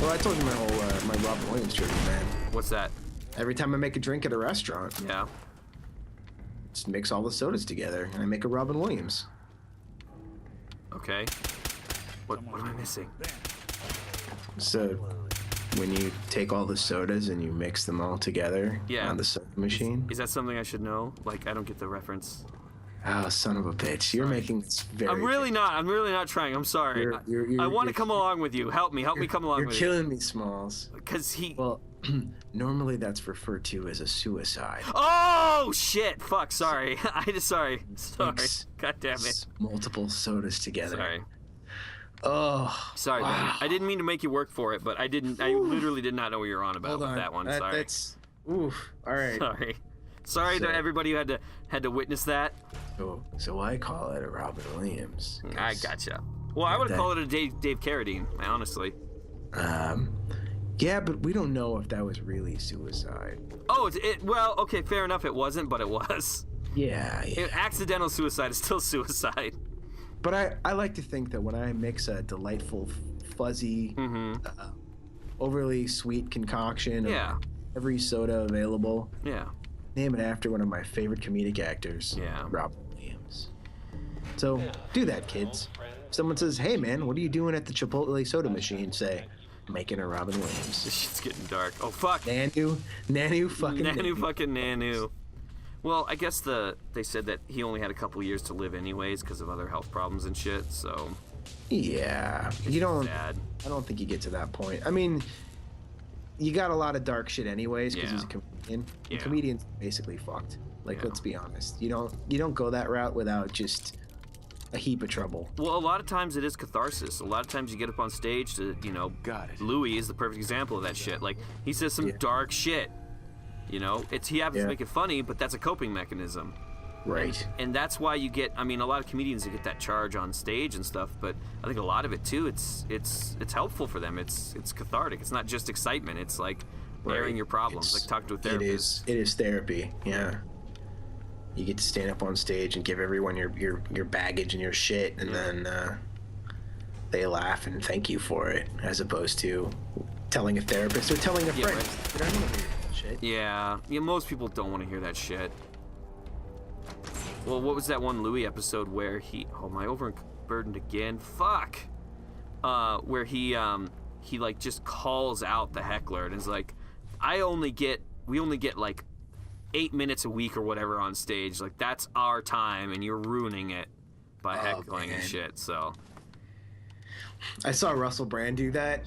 Well, I told you my whole my Robin Williams tribute, man. What's that? Every time I make a drink at a restaurant, Yeah. just mix all the sodas together, and I make a Robin Williams. Okay. What am I missing? So, when you take all the sodas and you mix them all together on the soda machine. Is that something I should know? Like, I don't get the reference. Oh, son of a bitch! You're making this very. I'm really not trying. I'm sorry. I want to come along with you. Help me come along with you. You're killing me, Smalls. Because he. Well, normally that's referred to as a suicide. Oh shit! Fuck. Sorry. Sorry. God damn it. Multiple sodas together. Sorry. Oh. Sorry. Wow. I didn't mean to make you work for it, but I didn't. I literally did not know what you were on about with that one. Sorry. That's. Oof. All right. Sorry to everybody who had to witness that. So I call it a Robin Williams. I gotcha. Well, I would have called it a Dave Carradine, honestly. Yeah, but we don't know if that was really suicide. Oh, well, okay, fair enough. It wasn't, but it was. Yeah. Accidental suicide is still suicide. But I like to think that when I mix a delightful, fuzzy, overly sweet concoction of every soda available, name it after one of my favorite comedic actors, Robin Williams. So do that, kids. If someone says, "Hey, man, what are you doing at the Chipotle soda machine?" Say, "Making a Robin Williams." This shit's getting dark. Oh fuck. Nanu, fucking Nanu. Well, I guess they said that he only had a couple years to live anyways because of other health problems and shit. So. Yeah, you don't. Sad. I don't think you get to that point. I mean, you got a lot of dark shit anyways because he's a comedian. And comedians basically fucked. Like, let's be honest. You don't go that route without just a heap of trouble. Well, a lot of times it is catharsis. A lot of times you get up on stage to, Louis is the perfect example of that shit. Like, he says some dark shit. He happens to make it funny, but that's a coping mechanism. Right. And that's why you get, a lot of comedians get that charge on stage and stuff, but I think a lot of it too, it's helpful for them. It's cathartic. It's not just excitement. It's like airing your problems, like talking to a therapist. It is therapy. Yeah. You get to stand up on stage and give everyone your baggage and your shit, and then they laugh and thank you for it, as opposed to telling a therapist or telling a friend. Right. You don't want to hear that shit. Yeah, most people don't want to hear that shit. Well, what was that one Louis episode where he? Oh, am I overburdened again? Fuck. Where he like just calls out the heckler and is like, we only get like 8 minutes a week or whatever on stage. Like, that's our time, and you're ruining it by heckling and shit. So. I saw Russell Brand do that.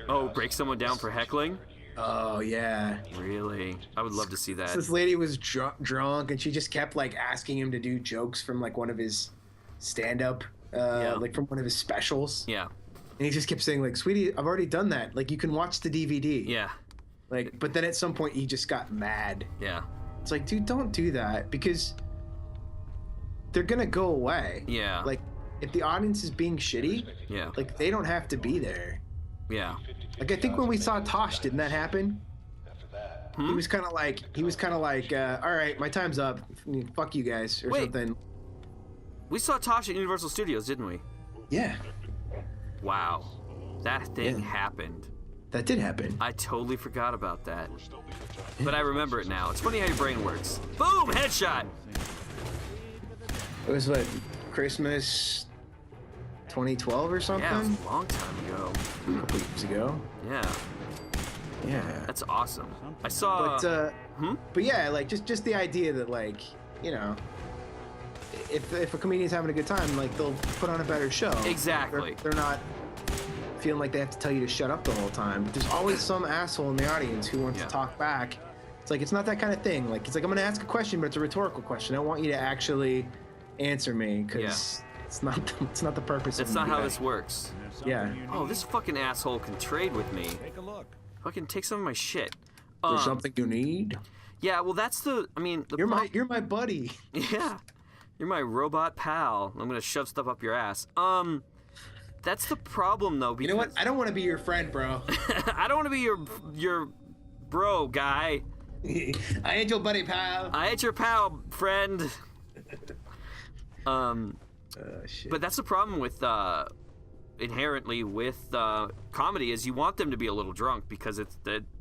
Oh, break someone down for heckling? Oh, yeah. Really? I would love to see that. This lady was drunk, and she just kept, like, asking him to do jokes from, like, one of his stand-up, like, from one of his specials. Yeah. And he just kept saying, like, "Sweetie, I've already done that. Like, you can watch the DVD." Yeah. Like, but then at some point, he just got mad. Yeah. It's like, dude, don't do that, because they're gonna go away. Yeah. Like, if the audience is being shitty, like, they don't have to be there. Yeah. Like, I think when we saw Tosh, didn't that happen? He was kind of like, all right, my time's up. Fuck you guys, or something. We saw Tosh at Universal Studios, didn't we? Yeah. Wow. That thing happened. That did happen. I totally forgot about that. But I remember it now. It's funny how your brain works. Boom! Headshot! It was, what, Christmas 2012 or something? Yeah, it was a long time ago. A couple years ago. Yeah. Yeah. That's awesome. I saw... But yeah, like, just the idea that, like, if a comedian's having a good time, like, they'll put on a better show. Exactly. They're not feeling like they have to tell you to shut up the whole time. There's always some asshole in the audience who wants to talk back. It's like, it's not that kind of thing. Like, it's like, I'm going to ask a question, but it's a rhetorical question. I want you to actually answer me, because it's not the purpose. That's not how this works. Yeah. Oh, this fucking asshole can trade with me. Take a look. Fucking take some of my shit. There's something you need? Yeah, well, that's the... I mean... You're my buddy. Yeah. You're my robot pal. I'm gonna shove stuff up your ass. That's the problem, though. Because... You know what? I don't want to be your friend, bro. I don't want to be your bro guy. I ain't your buddy, pal. I ain't your pal, friend. Shit. But that's the problem with inherently with comedy is you want them to be a little drunk because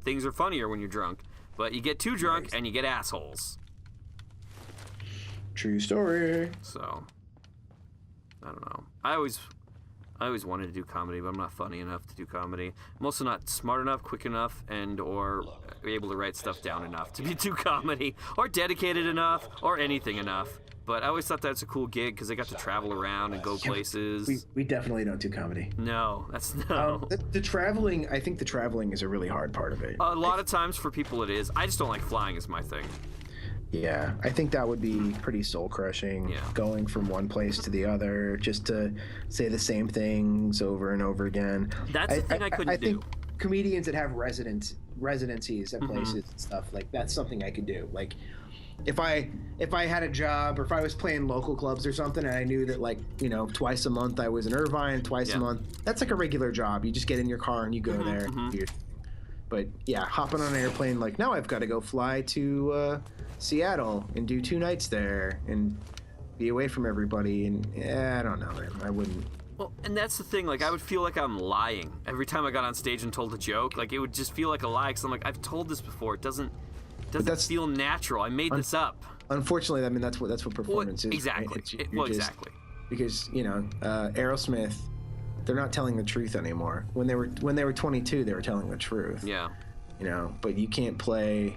things are funnier when you're drunk. But you get too drunk and you get assholes. True story. So, I don't know. I always wanted to do comedy, but I'm not funny enough to do comedy. I'm also not smart enough, quick enough, or able to write stuff down enough to do comedy, or dedicated enough, or anything enough. But I always thought that's a cool gig because I got to travel around and go places. We definitely don't do comedy. No, that's no. The traveling, I think the traveling is a really hard part of it. A lot of times for people it is. I just don't like flying is my thing. Yeah, I think that would be pretty soul-crushing, going from one place to the other, just to say the same things over and over again. That's the thing I couldn't do. I think comedians that have residencies at places and stuff, like, that's something I could do. Like, if I had a job, or if I was playing local clubs or something, and I knew that, like, you know, twice a month I was in Irvine, twice a month, that's like a regular job. You just get in your car and you go there. But, yeah, hopping on an airplane, like, now I've got to go fly to... Seattle and do 2 nights there and be away from everybody, and I don't know, man. I wouldn't. Well, and that's the thing, like, I would feel like I'm lying every time I got on stage and told a joke. Like, it would just feel like a lie because I'm like, I've told this before. It doesn't feel natural. I made this up. Unfortunately, I mean, that's what performance is. Exactly. Right? Exactly. Because, you know, Aerosmith, they're not telling the truth anymore. When they were 22, they were telling the truth. Yeah. You know, but you can't play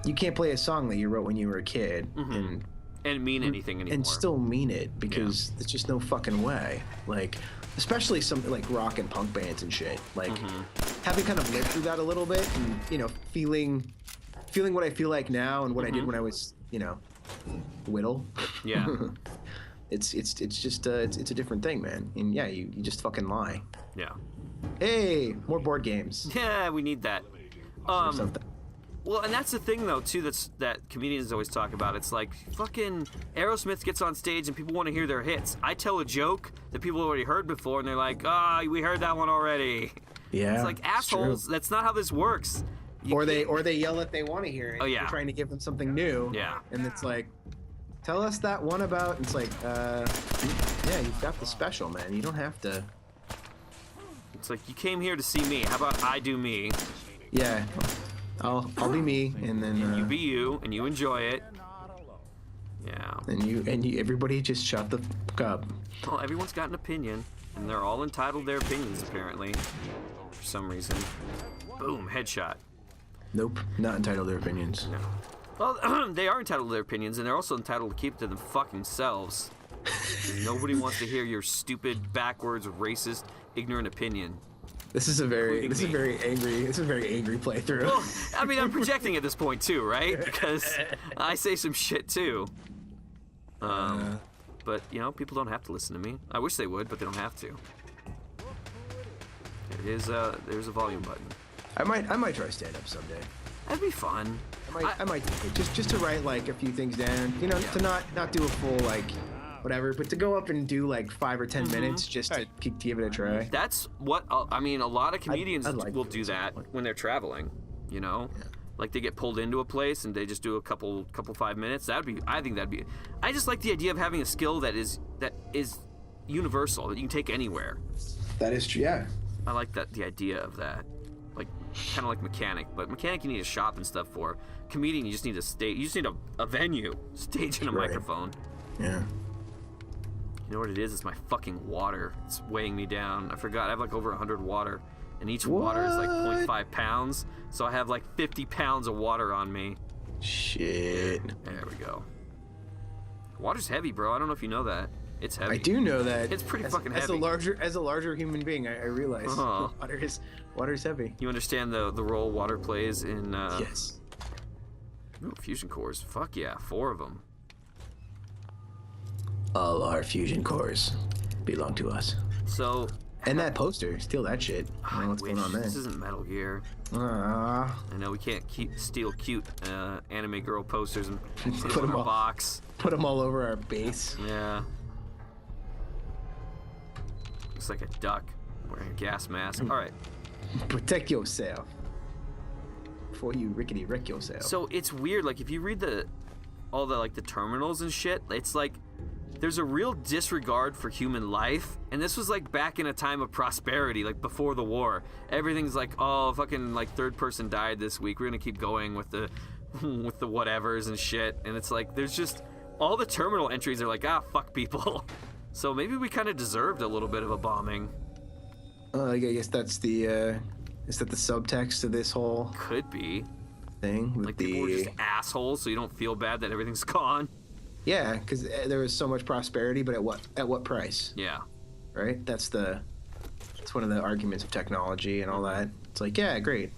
a song that you wrote when you were a kid and mean anything anymore. And still mean it, because there's just no fucking way. Like, especially some like rock and punk bands and shit. Like, having kind of lived through that a little bit, and, you know, feeling what I feel like now and what I did when I was, you know, little. Yeah. it's just it's a different thing, man. And yeah, you just fucking lie. Yeah. Hey, more board games. Yeah, we need that. Something. Well, and that's the thing, though, too, that comedians always talk about. It's like, fucking Aerosmith gets on stage and people want to hear their hits. I tell a joke that people already heard before, and they're like, we heard that one already. Yeah. It's like, assholes, that's not how this works. Or they yell that they want to hear it. Oh, yeah. You're trying to give them something new. Yeah. And it's like, tell us that one about, it's like, yeah, you've got the special, man. You don't have to. It's like, you came here to see me. How about I do me? Yeah. I'll be me, and then you be you, and you enjoy it. Yeah. And you everybody just shut the fuck up. Well, everyone's got an opinion, and they're all entitled to their opinions, apparently, for some reason. Boom, headshot. Nope, not entitled to their opinions. No. Well, they are entitled to their opinions, and they're also entitled to keep it to them fucking selves. Nobody wants to hear your stupid, backwards, racist, ignorant opinion. This is a very angry playthrough. Well, I mean, I'm projecting at this point too, right? Because I say some shit too. But you know, people don't have to listen to me. I wish they would, but they don't have to. There's a volume button. I might try stand up someday. That'd be fun. I might just to write like a few things down. You know, to not do a full like whatever, but to go up and do like 5 or 10 minutes just to give it a try. That's what I mean. A lot of comedians will do that when they're traveling. You know, like they get pulled into a place and they just do a couple 5 minutes. I think that'd be. I just like the idea of having a skill that is universal, that you can take anywhere. That is true. Yeah. I like the idea of that. Like, kind of like mechanic, but mechanic you need a shop and stuff for. Comedian, you just need a stage. You just need a venue, stage, and a microphone. Yeah. You know what it is? It's my fucking water. It's weighing me down. I forgot. I have like over 100 water, and each water is like 0.5 pounds. So I have like 50 pounds of water on me. Shit. There we go. Water's heavy, bro. I don't know if you know that. It's heavy. I do know that. It's pretty fucking heavy. As a larger human being, I realize water's heavy. You understand the role water plays in? Yes. Ooh, fusion cores. Fuck yeah, 4 of them. All our fusion cores belong to us. So. And that poster, steal that shit. I don't know what's going on there. This isn't Metal Gear. I know we can't steal cute anime girl posters and put them in our box. Put them all over our base. Yeah. Looks like a duck wearing a gas mask. All right. Protect yourself before you rickety wreck yourself. So it's weird. Like if you read all the like the terminals and shit, it's like there's a real disregard for human life, and this was like back in a time of prosperity, like before the war. Everything's like, oh, fucking like third person died this week, we're gonna keep going with the with the whatevers and shit. And it's like there's just all the terminal entries are like, ah, fuck people. So maybe we kind of deserved a little bit of a bombing. I guess that's the is that the subtext of this whole could be thing with like people were just assholes, so you don't feel bad that everything's gone. Yeah, because there was so much prosperity, but at what price? Yeah. Right? That's one of the arguments of technology and all that. It's like, yeah, great.